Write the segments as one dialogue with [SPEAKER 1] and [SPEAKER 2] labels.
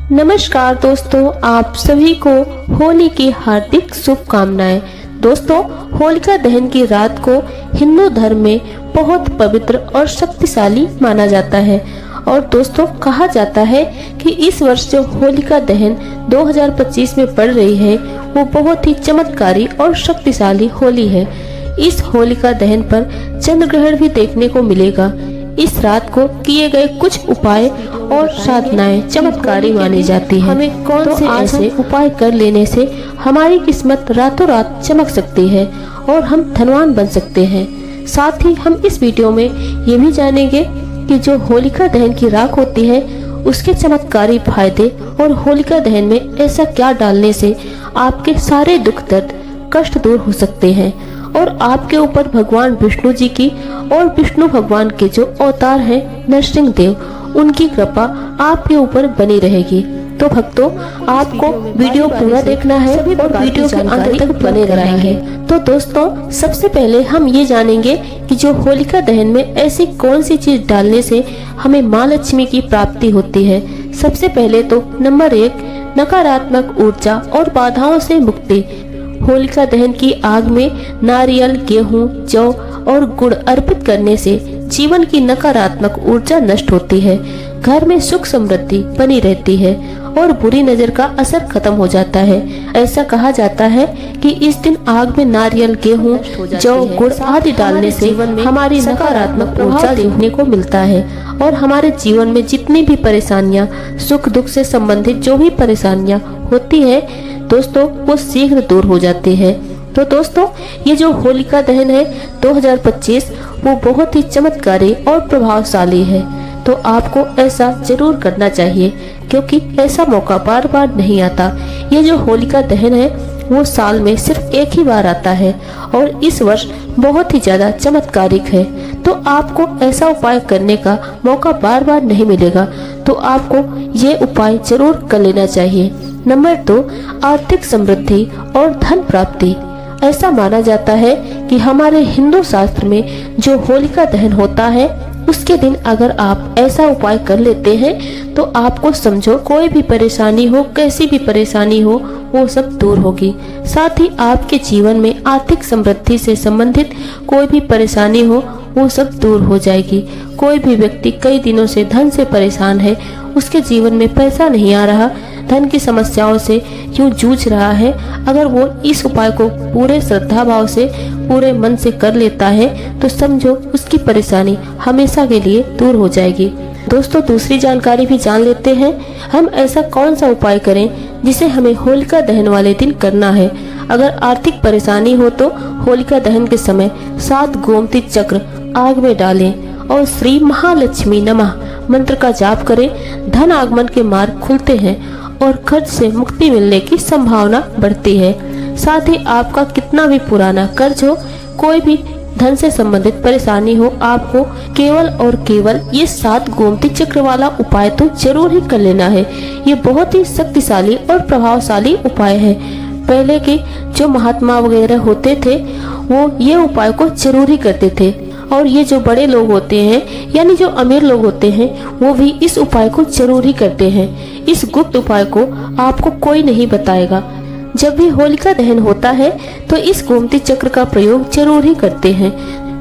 [SPEAKER 1] नमस्कार दोस्तों, आप सभी को होली की हार्दिक शुभकामनाएं। दोस्तों, होलिका दहन की रात को हिंदू धर्म में बहुत पवित्र और शक्तिशाली माना जाता है। और दोस्तों, कहा जाता है कि इस वर्ष जो होलिका दहन 2025 में पड़ रही है वो बहुत ही चमत्कारी और शक्तिशाली होली है। इस होलिका दहन पर चंद्र ग्रहण भी देखने को मिलेगा। इस रात को किए गए कुछ उपाय और साधनाएं चमत्कारी मानी जाती है। हमें कौन से ऐसे उपाय कर लेने से हमारी किस्मत रातों रात चमक सकती है और हम धनवान बन सकते हैं। साथ ही हम इस वीडियो में ये भी जानेंगे कि जो होलिका दहन की राख होती है उसके चमत्कारी फायदे और होलिका दहन में ऐसा क्या डालने से आपके सारे दुख दर्द कष्ट दूर हो सकते हैं और आपके ऊपर भगवान विष्णु जी की और विष्णु भगवान के जो अवतार हैं नरसिंह देव, उनकी कृपा आपके ऊपर बनी रहेगी। तो भक्तों, आपको वीडियो पूरा देखना है और वीडियो के अंत तक बने रहेंगे। तो दोस्तों, सबसे पहले हम ये जानेंगे कि जो होलिका दहन में ऐसी कौन सी चीज डालने से हमें माँ लक्ष्मी की प्राप्ति होती है। सबसे पहले तो नंबर 1, नकारात्मक ऊर्जा और बाधाओं से मुक्ति। होलिका दहन की आग में नारियल, गेहूं, जौ और गुड़ अर्पित करने से जीवन की नकारात्मक ऊर्जा नष्ट होती है, घर में सुख समृद्धि बनी रहती है और बुरी नजर का असर खत्म हो जाता है। ऐसा कहा जाता है कि इस दिन आग में नारियल, गेहूं, जौ, गुड़ आदि डालने से हमारी नकारात्मक ऊर्जा देखने को मिलता है और हमारे जीवन में जितनी भी परेशानियां, सुख दुख से संबंधित जो भी परेशानियां होती है दोस्तों, वो शीघ्र दूर हो जाती है। तो दोस्तों, ये जो होलिका दहन है 2025 वो बहुत ही चमत्कारी और प्रभावशाली है। तो आपको ऐसा जरूर करना चाहिए क्योंकि ऐसा मौका बार बार नहीं आता। ये जो होलिका दहन है वो साल में सिर्फ एक ही बार आता है और इस वर्ष बहुत ही ज्यादा चमत्कारिक है। तो आपको ऐसा उपाय करने का मौका बार बार नहीं मिलेगा, तो आपको ये उपाय जरूर कर लेना चाहिए। नंबर 2, आर्थिक समृद्धि और धन प्राप्ति। ऐसा माना जाता है कि हमारे हिंदू शास्त्र में जो होलिका दहन होता है उसके दिन अगर आप ऐसा उपाय कर लेते हैं तो आपको समझो कोई भी परेशानी हो, कैसी भी परेशानी हो, वो सब दूर होगी। साथ ही आपके जीवन में आर्थिक समृद्धि से संबंधित कोई भी परेशानी हो वो सब दूर हो जाएगी। कोई भी व्यक्ति कई दिनों से धन से परेशान है, उसके जीवन में पैसा नहीं आ रहा, धन की समस्याओं से यूं जूझ रहा है, अगर वो इस उपाय को पूरे श्रद्धा भाव से पूरे मन से कर लेता है तो समझो उसकी परेशानी हमेशा के लिए दूर हो जाएगी। दोस्तों, दूसरी जानकारी भी जान लेते हैं। हम ऐसा कौन सा उपाय करें जिसे हमें होलिका दहन वाले दिन करना है। अगर आर्थिक परेशानी हो तो होलिका दहन के समय 7 गोमती चक्र आग में डालें और श्री महालक्ष्मी नमः मंत्र का जाप करें। धन आगमन के मार्ग खुलते हैं और कर्ज से मुक्ति मिलने की संभावना बढ़ती है। साथ ही आपका कितना भी पुराना कर्ज हो, कोई भी धन से संबंधित परेशानी हो, आपको केवल और केवल ये 7 गोमती चक्र वाला उपाय तो जरूर ही कर लेना है। ये बहुत ही शक्तिशाली और प्रभावशाली उपाय है। पहले के जो महात्मा वगैरह होते थे वो ये उपाय को जरूर ही करते थे और ये जो बड़े लोग होते हैं यानी जो अमीर लोग होते हैं वो भी इस उपाय को जरूर ही करते हैं। इस गुप्त उपाय को आपको कोई नहीं बताएगा। जब भी होलिका दहन होता है तो इस गोमती चक्र का प्रयोग जरूर ही करते हैं।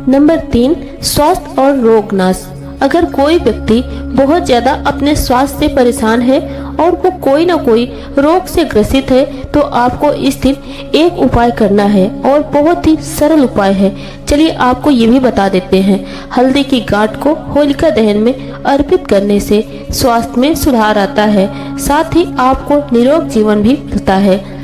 [SPEAKER 1] नंबर 3, स्वास्थ्य और रोग नाश। अगर कोई व्यक्ति बहुत ज्यादा अपने स्वास्थ्य से परेशान है और वो कोई ना कोई रोग से ग्रसित है तो आपको इस दिन एक उपाय करना है और बहुत ही सरल उपाय है। चलिए आपको ये भी बता देते हैं। हल्दी की गांठ को होलिका दहन में अर्पित करने से स्वास्थ्य में सुधार आता है, साथ ही आपको निरोग जीवन भी मिलता है।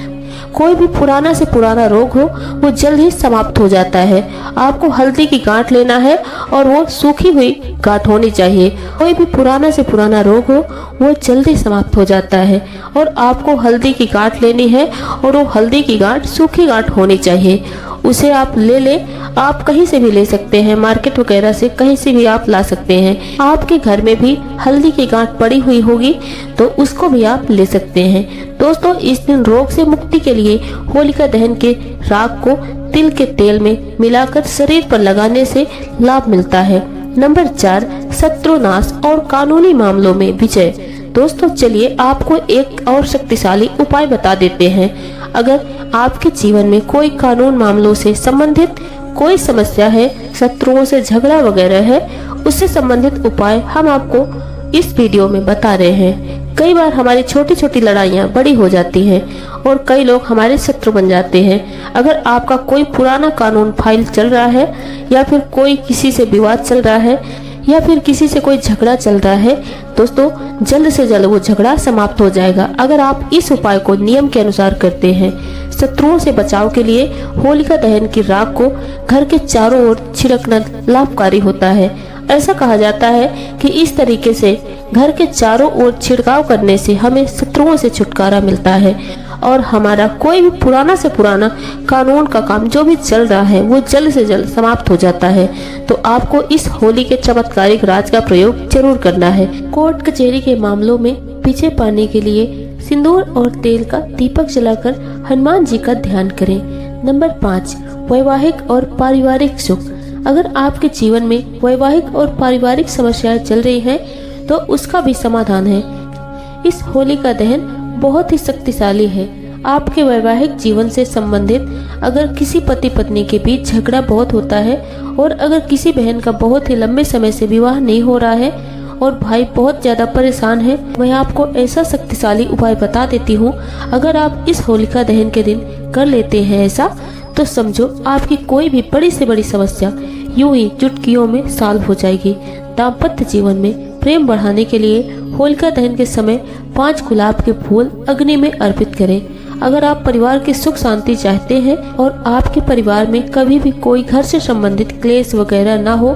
[SPEAKER 1] कोई भी पुराना से पुराना रोग हो वो जल्द ही समाप्त हो जाता है। आपको हल्दी की गांठ लेना है और वो सूखी हुई गांठ होनी चाहिए। कोई भी पुराना से पुराना रोग हो वो जल्दी समाप्त हो जाता है और आपको हल्दी की गांठ लेनी है और वो हल्दी की गांठ सूखी गांठ होनी चाहिए। उसे आप ले ले, आप कहीं से भी ले सकते हैं, मार्केट वगैरह से कहीं से भी आप ला सकते हैं। आपके घर में भी हल्दी की गांठ पड़ी हुई होगी तो उसको भी आप ले सकते हैं। दोस्तों, इस दिन रोग से मुक्ति के लिए होलिका दहन के राख को तिल के तेल में मिलाकर शरीर पर लगाने से लाभ मिलता है। नंबर 4, शत्रुनाश और कानूनी मामलों में विजय। दोस्तों चलिए आपको एक और शक्तिशाली उपाय बता देते हैं। अगर आपके जीवन में कोई कानून मामलों से संबंधित कोई समस्या है, शत्रुओं से झगड़ा वगैरह है, उससे संबंधित उपाय हम आपको इस वीडियो में बता रहे हैं। कई बार हमारी छोटी छोटी लड़ाइयाँ बड़ी हो जाती हैं और कई लोग हमारे शत्रु बन जाते हैं। अगर आपका कोई पुराना कानून फाइल चल रहा है या फिर कोई किसी से विवाद चल रहा है या फिर किसी से कोई झगड़ा चल रहा है, दोस्तों जल्द से जल्द वो झगड़ा समाप्त हो जाएगा अगर आप इस उपाय को नियम के अनुसार करते हैं। शत्रुओं से बचाव के लिए होलिका दहन की राख को घर के चारों ओर छिड़कना लाभकारी होता है। ऐसा कहा जाता है कि इस तरीके से घर के चारों ओर छिड़काव करने से हमें शत्रुओं से छुटकारा मिलता है और हमारा कोई भी पुराना से पुराना कानून का काम जो भी चल रहा है वो जल्द से जल्द समाप्त हो जाता है। तो आपको इस होली के चमत्कारिक राज का प्रयोग जरूर करना है। कोर्ट कचहरी के मामलों में विजय पाने के लिए सिंदूर और तेल का दीपक जलाकर हनुमान जी का ध्यान करें। नंबर 5, वैवाहिक और पारिवारिक सुख। अगर आपके जीवन में वैवाहिक और पारिवारिक समस्याएं चल रही हैं तो उसका भी समाधान है। इस होली का दहन बहुत ही शक्तिशाली है। आपके वैवाहिक जीवन से संबंधित अगर किसी पति पत्नी के बीच झगड़ा बहुत होता है और अगर किसी बहन का बहुत ही लंबे समय से विवाह नहीं हो रहा है और भाई बहुत ज्यादा परेशान है, मैं आपको ऐसा शक्तिशाली उपाय बता देती हूँ। अगर आप इस होलिका दहन के दिन कर लेते हैं ऐसा, तो समझो आपकी कोई भी बड़ी से बड़ी समस्या यूं ही चुटकियों में सॉल्व हो जाएगी। दाम्पत्य जीवन में प्रेम बढ़ाने के लिए होलिका दहन के समय 5 गुलाब के फूल अग्नि में अर्पित करें। अगर आप परिवार की सुख शांति चाहते हैं और आपके परिवार में कभी भी कोई घर से संबंधित क्लेश वगैरह ना हो,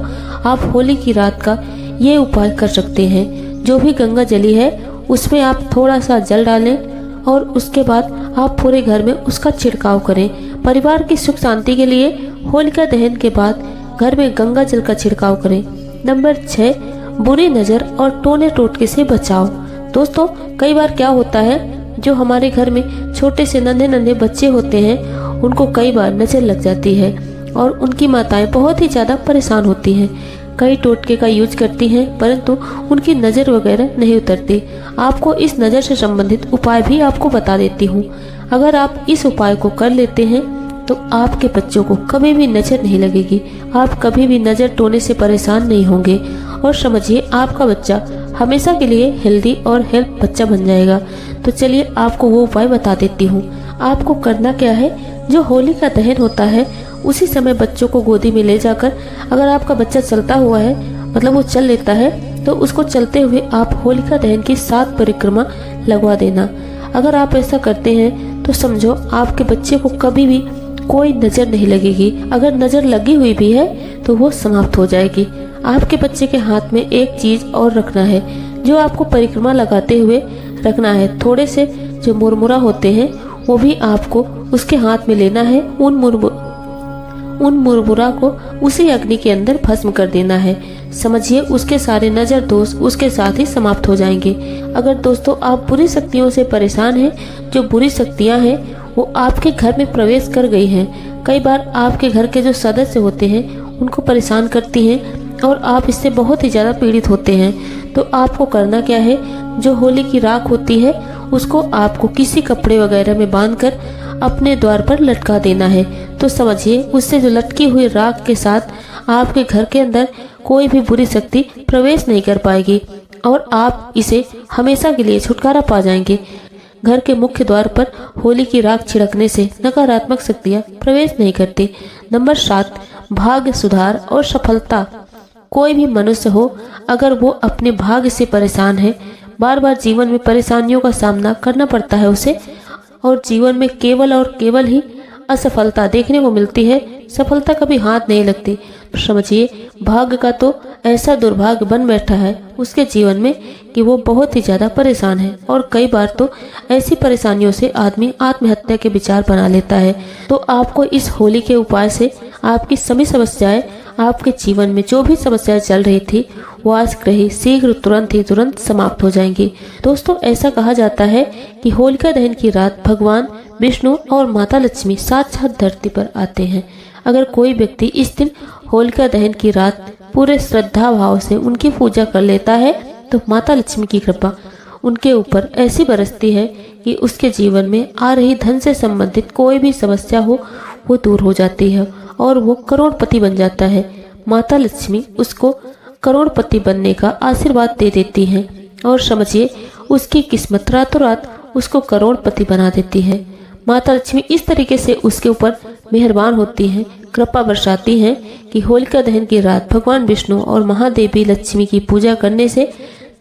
[SPEAKER 1] आप होली की रात का ये उपाय कर सकते हैं। जो भी गंगा जली है उसमें आप थोड़ा सा जल डालें और उसके बाद आप पूरे घर में उसका छिड़काव करें। परिवार की सुख शांति के लिए होलिका दहन के बाद घर में गंगा जल का छिड़काव करें। नंबर 6, बुरी नजर और टोने टोटके से बचाव। दोस्तों कई बार क्या होता है, जो हमारे घर में छोटे से नन्हे नन्हे बच्चे होते हैं उनको कई बार नजर लग जाती है और उनकी माताएं बहुत ही ज्यादा परेशान होती हैं। कई टोटके का यूज करती हैं परंतु उनकी नजर वगैरह नहीं उतरती। आपको इस नजर से संबंधित उपाय भी आपको बता देती हूँ। अगर आप इस उपाय को कर लेते हैं तो आपके बच्चों को कभी भी नजर नहीं लगेगी। आप कभी भी नजर टोने से परेशान नहीं होंगे और समझिए आपका बच्चा हमेशा के लिए हेल्दी और हेल्प बच्चा बन जाएगा। तो चलिए आपको वो उपाय बता देती हूँ। आपको करना क्या है, जो होली का दहन होता है उसी समय बच्चों को गोदी में ले जाकर, अगर आपका बच्चा चलता हुआ है मतलब वो चल लेता है, तो उसको चलते हुए आप होलिका दहन की 7 परिक्रमा लगवा देना। अगर आप ऐसा करते हैं तो समझो आपके बच्चे को कभी भी कोई नजर नहीं लगेगी। अगर नजर लगी हुई भी है तो वो समाप्त हो जाएगी। आपके बच्चे के हाथ में एक चीज और रखना है जो आपको परिक्रमा लगाते हुए रखना है। थोड़े से जो मुरमुरा होते हैं वो भी आपको उसके हाथ में लेना है। उन मुरमुरा को उसी अग्नि के अंदर भस्म कर देना है। समझिए उसके सारे नजर दोष उसके साथ ही समाप्त हो जाएंगे। अगर दोस्तों आप बुरी शक्तियों से परेशान हैं, जो बुरी शक्तियां हैं वो आपके घर में प्रवेश कर गई हैं, कई बार आपके घर के जो सदस्य होते हैं उनको परेशान करती हैं और आप इससे बहुत ही ज्यादा पीड़ित होते हैं, तो आपको करना क्या है, जो होली की राख होती है उसको आपको किसी कपड़े वगैरह में बांधकर अपने द्वार पर लटका देना है। तो समझिए उससे जो लटकी हुई राख के साथ आपके घर के अंदर कोई भी बुरी शक्ति प्रवेश नहीं कर पाएगी और आप इसे हमेशा के लिए छुटकारा पा जाएंगे। घर के मुख्य द्वार पर होली की राख छिड़कने से नकारात्मक शक्तियां प्रवेश नहीं करती। नंबर 7, भाग्य सुधार और सफलता। कोई भी मनुष्य हो, अगर वो अपने भाग्य से परेशान है, बार बार जीवन में परेशानियों का सामना करना पड़ता है उसे, और जीवन में केवल और केवल ही असफलता देखने को मिलती है, सफलता कभी हाथ नहीं लगती, तो समझिए भाग्य का तो ऐसा दुर्भाग्य बन बैठा है उसके जीवन में कि वो बहुत ही ज्यादा परेशान है और कई बार तो ऐसी परेशानियों से आदमी आत्महत्या के विचार बना लेता है। तो आपको इस होली के उपाय से आपकी सभी समस्याएं, आपके जीवन में जो भी समस्याएं चल रही थी वो आज रही शीघ्र तुरंत समाप्त हो जाएंगी। दोस्तों ऐसा कहा जाता है कि होलिका दहन की रात भगवान विष्णु और माता लक्ष्मी साक्षात धरती पर आते हैं। अगर कोई व्यक्ति इस दिन होलिका दहन की रात पूरे श्रद्धा भाव से उनकी पूजा कर लेता है तो माता लक्ष्मी की कृपा उनके ऊपर ऐसी बरसती है कि उसके जीवन में आ रही धन से संबंधित कोई भी समस्या हो वो दूर हो जाती है और वो करोड़पति बन जाता है। माता लक्ष्मी उसको करोड़पति बनने का आशीर्वाद दे देती हैं और समझिए उसकी किस्मत रातों रात उसको करोड़पति बना देती है। माता लक्ष्मी इस तरीके से उसके ऊपर मेहरबान होती हैं, कृपा बरसाती हैं कि होलिका दहन की रात भगवान विष्णु और महादेवी लक्ष्मी की पूजा करने से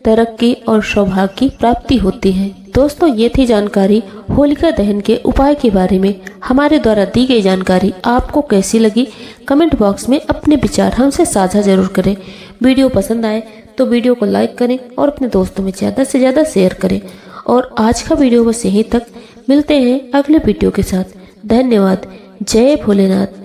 [SPEAKER 1] तरक्की और सौभाग्य की प्राप्ति होती है। दोस्तों, ये थी जानकारी होलिका दहन के उपाय के बारे में। हमारे द्वारा दी गई जानकारी आपको कैसी लगी, कमेंट बॉक्स में अपने विचार हमसे साझा जरूर करें। वीडियो पसंद आए तो वीडियो को लाइक करें और अपने दोस्तों में ज़्यादा से ज़्यादा शेयर करें। और आज का वीडियो बस यहीं तक। मिलते हैं अगले वीडियो के साथ। धन्यवाद। जय भोलेनाथ।